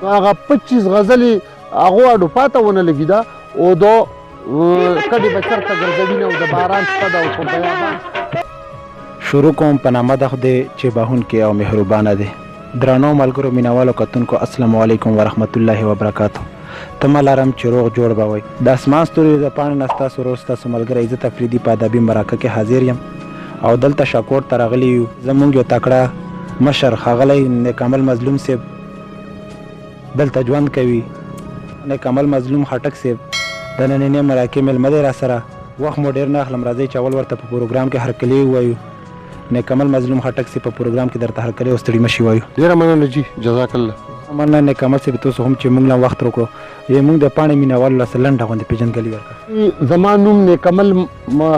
هغه 25 غزلې هغو اډو پاته ونه لګېده او د کډې به چرته ګرځوینه او د باران شپه ده او په بیابان شروع کوم په نامه د خدای چې بخښونکی او مهربانه دی. درنو ملګرو مینوالو کتونکو السلام علیکم ورحمت الله وبرکاتو. تمه لرم چې روغ جوړ به وئ. د اسمان ستوري د پاڼې نه ستاسو ورور ستاسو ملګری زه تفریدي په ادبي مرکه کې حاضر یم او دلته شاکور ته راغلي یو زموږ یو تکړه مشر ښاغلی نیک عمل مظلوم صاحب دلته ژوند کوي. نیک عمل مظلوم خټک صاحب د نننۍ مرکې مېلمه دی راسره. وخت مو ډېر نه اخلم، راځئ چې اول ورته په پروګرام کې هرکلی ووایو. نیک عمل مظلوم خټک صاحب په پروګرام کې درته هرکلی او ستړي مه شي وایو. ډېره مننه جي، جزاک الله. مننه نیک عمل صاحب، تاسو هم چې موږ له وخت راکړو. موږ د پاڼې مینهوالو له لنډه غوندې پېژندګلي ورکړه. زما نوم نیک عمل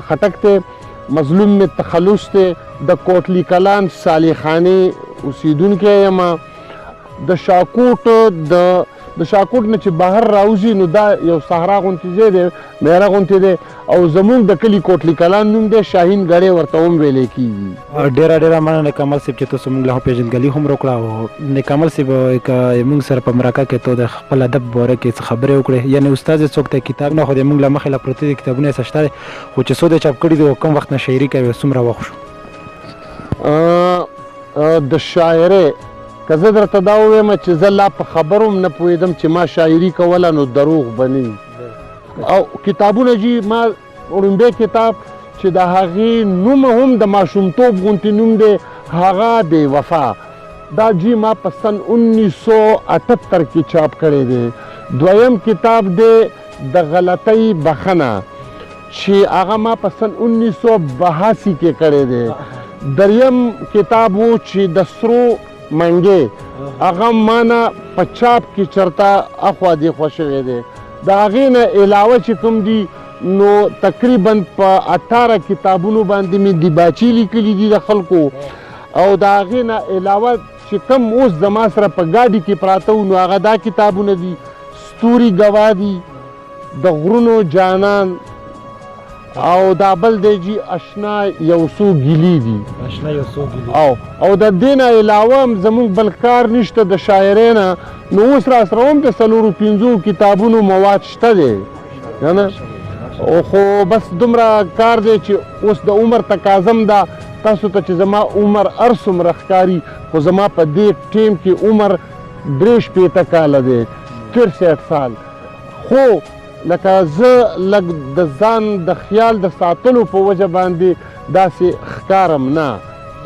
خټک دی، مظلوم مې تخلص دی، د کوټلی کلان صالحانې اوسېدونکی یم. د شاکوټ نه چې بهر راوځي نو دا یو صحرا غوندې ځای دی، میره غوندې دی او زموږ د کلي کوټلی کلان نوم دی، شاهین ګړی ورته هم ویلی کېږي. ډېره مننه نیک عمل صاحب چې تاسو موږ له پېژندګلي هم وکړه. او نیک عمل صاحب موږ سره په مرکه کې تو د خپل ادب باره کې څه خبرې وکړې. یعنې استاد یې څوک دی، کتاب نه خو د موږ له مخې له پروت دي، کتابونه یې څه شته دی، خو چې څو دی چاپ کړي دي او کوم وخت نه شاعري کوي څومره وخت شو؟ د شاعرۍ که زه درته دا ووایم چې زه لا په خبرو هم نه پوهېدم چې ما شاعري کوله نو دروغ به نه وي. او کتابونه جي ما وړومبی کتاب چې د هغې نوم هم د ماشومتوب غوندې نوم دی، هغه بې وفا، دا جي ما په سن 1978 کې چاپ کړی دی. دویم کتاب دی د غلطۍ بخښنه چې هغه ما په سن 1982 کې کړی دی. دریم کتاب و چې د سرو منګې، هغه ما نه په چاپ کې چرته اخوا دیخوا شوی دی. د هغې نه علاوه چې کوم دي نو تقریبا په 18 کتابونو باندې مې دیباچې لیکلي دي د خلکو. او د هغې نه علاوه چې کوم اوس زما سره په ګاډي کې پراته وو نو هغه دا کتابونه دي: ستوري ګواه دي، د غرونو جانان، او دا بل دی جي اشنا یو څو ګیلي دي. او د دې نه علاوه هم زموږ بل کار نشته د شاعرۍ نه، نو اوس را سره هم د 4-5 کتابونو مواد شته دی که خو بس دومره کار دی چې اوس د عمر تقاضم ده تاسو ته چې زما عمر هر څومره ښکاري خو زما په دې ټیم کې عمر 63 کاله دی، 63 سال. خو لکه زه لږ د ځان د خیال د ساتلو په وجه باندې داسې ښکارم نه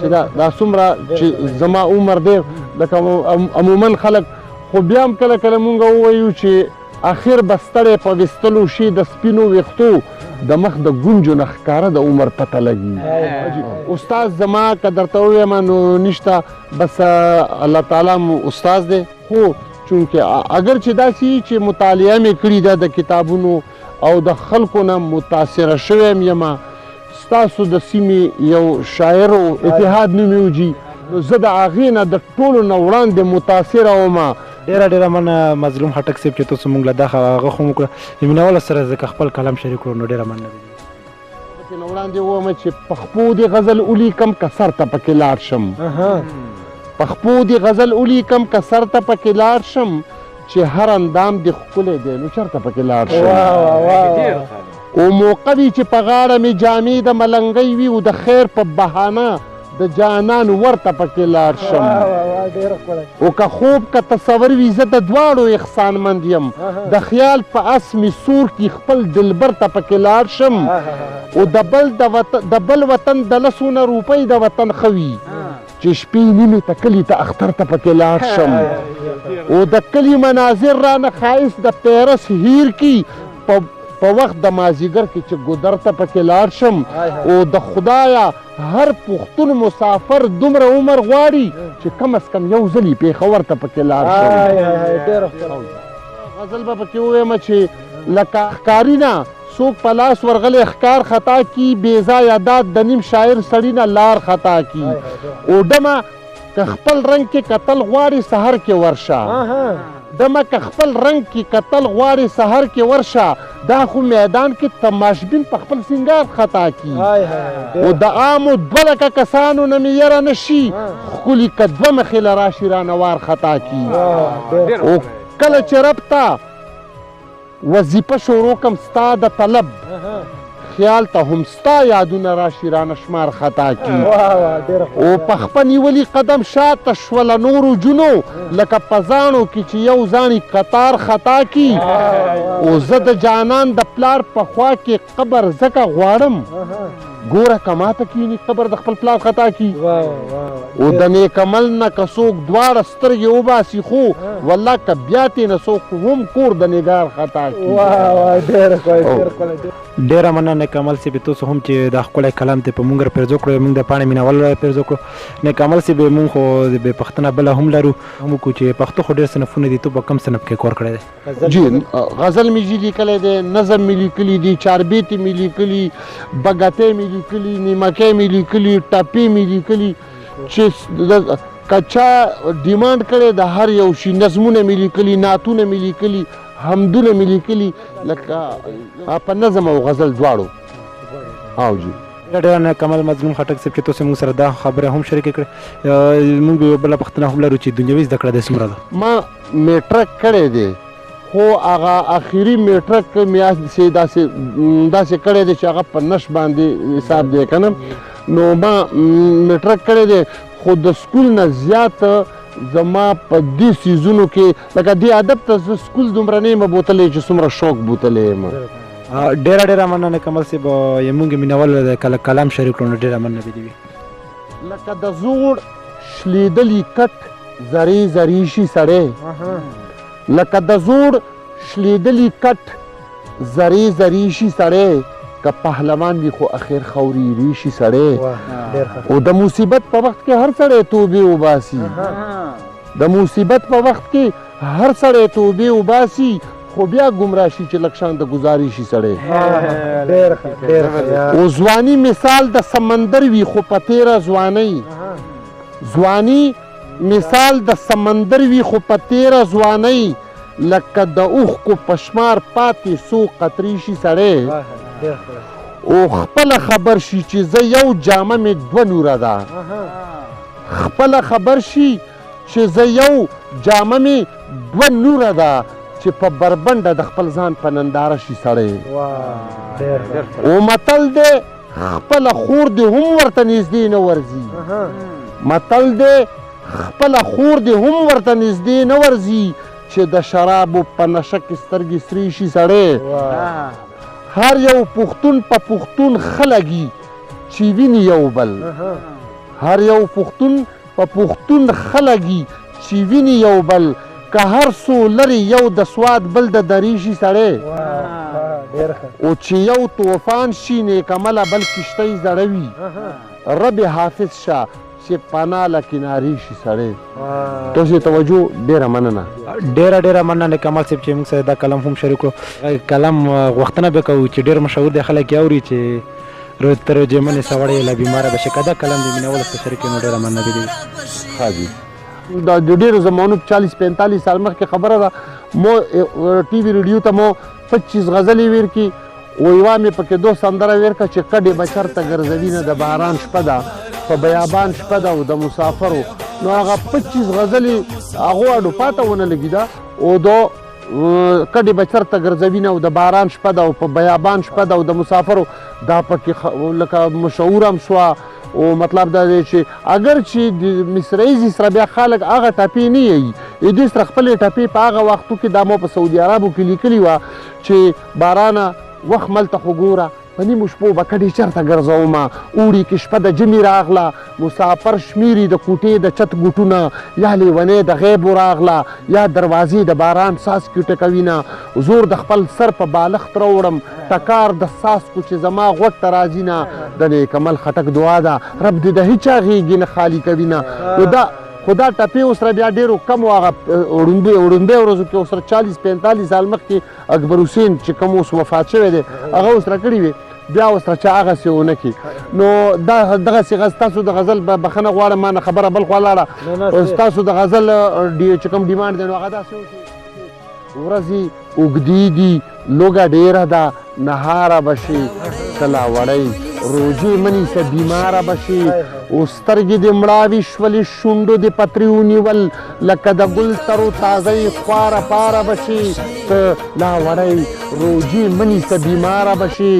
چې دا څومره چې زما عمر دی. لکه عموما خلک خو بیا هم کله کله مونږ ووایو چې اخر به ستړی په ویستلو شي د سپینو ویښتو، د مخ د ګونجو نه ښکاره د عمر پته لګي. استاد زما که درته ووایم نو نشته، بس الله تعالی مو استاد دی. خو چونکه اگر چې داسې چې مطالعه مې کړې ده د کتابونو او د خلکو نه متاثره شوی یم، ستاسو د سیمې یو شاعر و اتحاد نومې و جي، نو زه د هغې نه د ټولو نه وړاندې متاثره وم. ډېره مننه مظلوم خټک صاحب چې تاسو موږ له دا هغه خو وکړه مینهوالو سره ځکه خپل کلام شریک کړو، نو ډېره مننه. پکې نه وړاندې ووایم چې پخپو دې غزل ولیکم که سر ته پکې لاړ شم، پخپو دې غزل ولیکم که سر ته پکې لاړ شم، چې هر اندام دې ښکلی دی نو چېرته پکې لاړ شم. او موقع وي چې په غاړه مې جامې د ملنګۍ وي او د خیر په بهانه د جانان ورته پکې لاړ شم. او که خوب که تصور وي زه د دواړو احسانمند یم، د خیال په اس مې سور کې خپل دلبر ته پکې لاړ شم. او د بل وطن د 200 روپۍ د وطن ښه وي چې شپې نیمې ته کلي ته اختر ته پکې لاړ شم. او د کلي مناظر رانه ښایست د پیرس هیر کی په وخت د مازدیګر کې چې ګودر ته پکې لاړ شم. او د خدایه هر پښتون مسافر دومره عمر غواړي چې کم از کم یو ځلې پېښور ته پکې لاړ شم. غزل به پکې ووایم چې لکه ښکاري نه څوک په لاس ورغلی ښکار خطا کی، بې ځایه داد د نیم شاعر سړي نه لار خطا کی. او ډمه که خپل رنګ کې کتل غواړي سحر کې ورشه دمه که خپل رنګ کې کتل غواړي سحر کې ورشه دا خو میدان کې تماشبین په خپل سنگار خطا کی او د عامو دوه لکه کسانو نه مې یره نه شي ښکلي که دوه مخې له راشي رانه وار خطا کی او کله چې رب ته وظیفه شروع کم ستا د طلب خیال ته هم ستا یادونه راشي رانه شمار خطا کی او په خپه نیولي قدم شاته شوله نورو جونو لکه په زاڼو کې چې یو زاڼي قطار خطا کی او زه د جانان د پلار په خوا کې قبر ځکه غواړم ګوره که ماته کیني قبر د خپل پلار خطا کی او د نیک عمل نه که څوک دواړه سترګې وباسي خو والله که بیا ترې نه څوک هم کور د نګار خطا کی ډېره مننه نیک عمل صاحب تاسو هم چې دا ښکلی کلام ته په موږ راپرزو کړو موږ د پاڼې مینهوال راپرزو کړو نیک عمل صاحب موږ خو د پښتنه بله هم لرو هم وکړو چې پښتو خو ډېر صنفونه دي تو به کوم صنف کې کار کړی دی جی غزل مې جي لیکلی دی نظم مې لیکلي دي چاربیتې مې لیکلي بګتۍ مې لیکلي نیمکۍ مې لیکلي ټپې مې لیکلي چې که چا ډیمانډ کړی د هر یو شي نظمونه مې لیکلي نعتونه مې لیکلي حمدونه مې لیکلي لکه په نظم او غزل دواړو او جی ډېر نیک عمل مظلوم خټک صاحب چې تاسو موږ سره دا خبره هم شریکه کړې موږ یو بله پوښتنه هم لرو چې دنیوي زده کړه د څومره ده ما میټرک کړی دی خو هغه اخري میټرک مې داسې کړی دی چې هغه په نش باندې حساب دی که نه نو ما میټرک کړی دی خو د سکول نه زیات زما په دې سیزونو کې لکه دې ادب ته زه سکول دومره نه یم بوتلی چې څومره شوق بوتلی یم ډېره مننه نیک عمل صاحب موږ مینهوال کلام شریک کړو نو ډېره مننه به دې وي لکه د زوړ شلیدلي کټ زری زری شي سړی لکه د زوړ شلیدلي کټ زری زری شي سړی که پهلوان وي خو اخر خوري شي سړی او د مصیبت په وخت کې هر سړی توبې وباسي د مصیبت په وخت کې هر سړی توبې وباسي خو بیا ګمراه شي چې لږ شان د ګزاري شي سړی او ځواني مثال د سمندر وي خو په تیره ځوانۍ ځواني مثال د سمندر وي خو په تیره ځوانۍ لکه د اوښکو په شمار پاتې څو قطرې شي سړی او خپله خبر شي چې زه یو جامه مې دوه نوره ده خپله خبر شي چې زه یو جامه مې دوه نوره ده چې په بربنډه د خپل ځان په ننداره شي سړی او متل دی خپله خور دې هم ورته نږدې نه ورځي متل دی خپله خور دې هم ورته نږدې نه ورځي چې د شرابو په نشه کې سترګې سرې شي سړی هر یو پښتون په پښتون ښه لګي چې ویني یو بل هر یو پښتون په پښتون ښه لګي چې ویني یو بل که هر څو لري یو د سواد بل د درې شي سړی او چې یو طوفان شي نیک عمله بل کشتۍ زړوي رب حافظ شه چې پناه له کنارې شي سړی تاسې توجه ډېره مننه ډېره مننه نیک عمل صاحب چې موږ سره دا کلام هم شریک کړو کلام غوښتنه به کوو چې ډېر مشهور دی خلک یې اوري چې تر جمنې سوړی له بیماره به شي که دا کلام د مینهوالو په شریک نو ډېره مننه به دي ښه جي دا د ډېرو زمانو 40-45 سال مخکې خبره ده مو ټي وي ریډیو ته مو 25 غزلې ویر کړي او یوه مې پکې دو سندره ویر کړه چې کډې به چرته ګرځوي نه د باران شپه ده په بیابان شپه ده او د مسافرو نو هغه 25 غزلې هغو اډو پاته ونه لګېده او د کډې به چرته ګرځوي نه او د باران شپه ده او په بیابان شپه ده او د مسافرو دا پکې لکه مشهور هم شوه او مطلب دا دی چې اگر چې د مصریزي سره بیا خلک هغه ټپې نه یي دوی سره خپلې ټپې په هغه وختو کې دا مو په سعودي عربو کې لیکلي وه چې بارانه وخت ملته خو ګوره په نیمو شپو به کډې چرته ګرځومه اوړي کې شپه د ژمي راغله مسافر شمیري د کوټې د چت ګوټونه یا لیونۍ د غیبو راغله یا دروازې د باران څاڅکي ټکوینه زور د خپل سر په بالښت راوړم ټکار د څاڅکو چې زما غوږ ته راځي نه د نیک عمل خټک دعا ده رب دې د هیچا غېږې نه خالي کوي نه خو دا ټپې اوس سره بیا ډېرو کم و هغه وړومبۍ ورځو کې اوس سره 40-45 سال مخکې اکبر حسین چې کوم اوس وفات شوی دی هغه اوس را کړي وې بیا ورسره چا هغسې ونه کړي نو دغسې تاسو د غزل بخښنه غواړم ما نه خبره بل خوا لاړه ستاسو د غزل چې کوم ډیمانډ دی نو هغه داسې وشي ورځې اوږدې دي لوږه ډېره ده نهاره به شي کله وړی روجې منیسه بیماره به شي او سترګې دې مړاوي شولې شونډو دې پتري ونیول لکه د ګل ترو تازه خواره پاره به شي ته لا وړی روجې منیسه بیماره به شي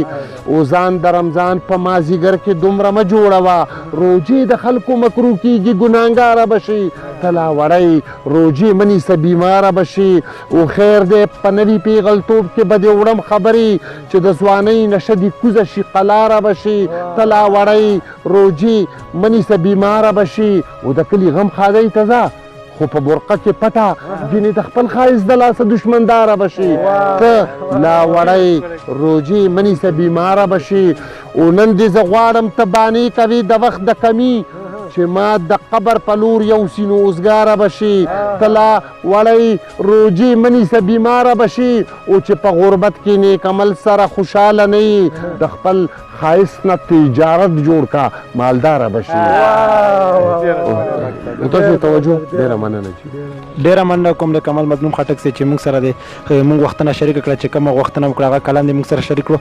او ځان د رمضان په مازدیګر کې دومره مه جوړوه روجې د خلکو مکرو کېږي ګناهګاره به شي ته لا وړی روجې منیسه بیماره به شي او خیر دی په نوي پیغلتوب کې به دې وړم خبرې چې د ځوانۍ نشه دې کوزه شي قلاره به شي ته لا وړی روجې منیسه بیماره به شي او د کلي غم ښادۍ ته ځه خو په برقه کې پټه ګینې د خپل ښایست د لاسه دشمنداره به شي ته لا وړی روجې منیسه بیماره به شي او نن دې زه غواړم ته بانې کوې د وخت د کمي چې ما د قبر په لور یوسي نو اوزګاره به شي ته لا وړی روجې منیسه بیماره به شي او چې په غربت کې نیک عمل سره خوشحاله نه یي د خپل ښایست نه تجارت جوړ کا مالداره به شي تاسو توجه ډېره مننه ډېره مننه کوم نیک عمل مظلوم خټک صاحب چې موږ سره دی موږ وختونه شریکه کړه چې کومه غوښتنه وکړه هغه کلام دې موږ سره شریک کړو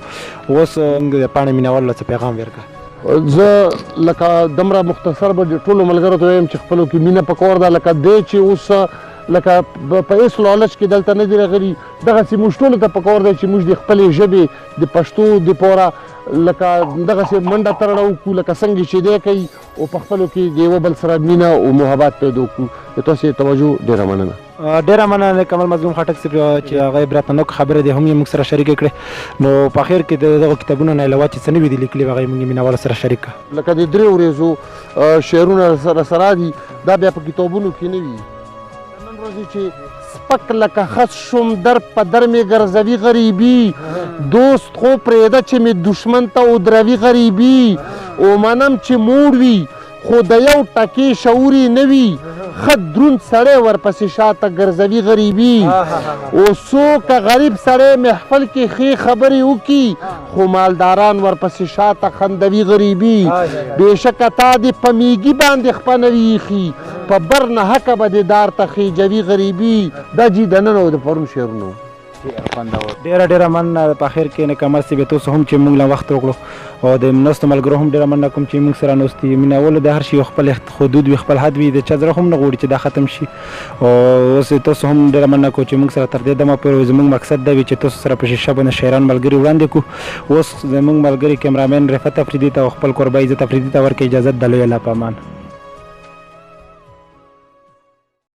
اوس د پاڼې مینهوالو څه پیغام ورکړه زه لکه دومره مختصر به د ټولو ملګرو ته وایم چې خپلو کې مینه پکار ده لکه دی چې اوس لکه په هېڅ لالچ کې دلته نه دي راغلي دغسې موږ ټولو ته پکار دی چې موږ د خپلې ژبې د پښتو دپاره لکه دغسې منډه ترړه وکړو لکه څنګه چې دی کوي او په خپلو کې د یوه بل سره مینه او محبت پیدا وکړو د تاسې توجه ډېره مننه ډېره مننه نیک عمل مظلوم خټک صاحب چې هغه عبرتناک خبرې دي هم یې موږ سره شریکې کړې نو په اخر کې د دغو کتابونو نه علاوه چې څه نوي دي لیکلي هغه یې موږ مینهوالو سره شریک کړه لکه د درې ورځو شعرونه سره دي دا بیا په کتابونو کې نه وي نن ورځې چې سپک لکه خس شم در په در مې ګرځوي غریبي دوست خو پرېږده چې مې دشمن ته ودروي غریبي او منم چې موړ وي خو د یو ټکې شعور یې نه وي ښه دروند سړی ورپسې شاته ګرځوي غریبي او څوک غریب سړی محفل کې ښې خبرې وکړي خو مالداران ورپسې شاته خندوي غریبي بېشکه تا دې په میږي باندې خپنوي ایښي په بر نه حقه به دې دار ته خېجوي غریبي دا جي د نن او د پرون شعرونه ډېره ډېره مننه په اخر کې نیک عمل صاحب تاسو هم چې موږ له وخت وکړو او د ناستو ملګرو هم ډېره مننه کوم چې موږ سره ناست دي مینهوالو د هر شي خپل حدود وي خپل حد وي د چا زړه هم نه غواړي چې دا ختم شي او اوس تاسو هم ډېره مننه کوم چې موږ سره تر دې دمه پورې زموږ مقصد دا وي چې تاسو سره په شیشه باندې شاعران ملګري وړاندې کړو اوس زموږ ملګري کیمرامین رفعت افریدي ته او خپل کوربه عزت افریدي ته ورکړئ اجازت د لوی الله په امان